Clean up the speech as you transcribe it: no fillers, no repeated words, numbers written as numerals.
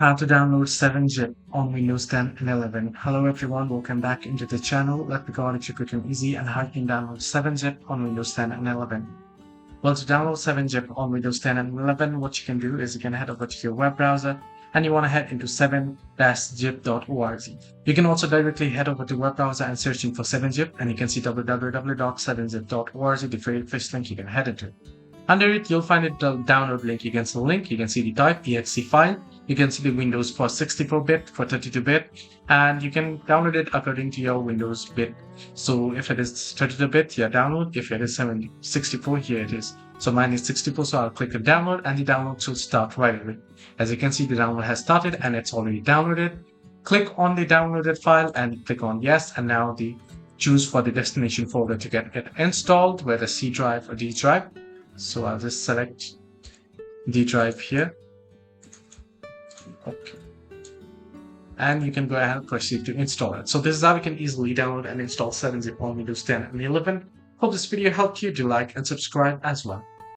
How to download 7-zip on Windows 10 and 11. Hello everyone, welcome back into the channel. Let me go on to quick and easy and how you can download 7-zip on Windows 10 and 11. Well, to download 7-zip on Windows 10 and 11, what you can do is you can head over to your web browser and you want to head into 7-zip.org. You can also directly head over to web browser and searching for 7-zip and you can see www.7zip.org, the very first link you can head into. Under it, you'll find the download link. You can see the link, you can see the type, exe file, you can see the Windows for 64-bit, for 32-bit, and you can download it according to your Windows bit. So if it is 32-bit, yeah, download. If it is 64, here it is. So mine is 64, so I'll click the download and the download should start right away. As you can see, the download has started and it's already downloaded. Click on the downloaded file and click on yes, and now choose for the destination folder to get it installed, whether C drive or D drive. So I'll just select D drive here. Okay. And you can go ahead and proceed to install it. So this is how you can easily download and install 7-zip on Windows 10 and 11. Hope this video helped you. Do like and subscribe as well.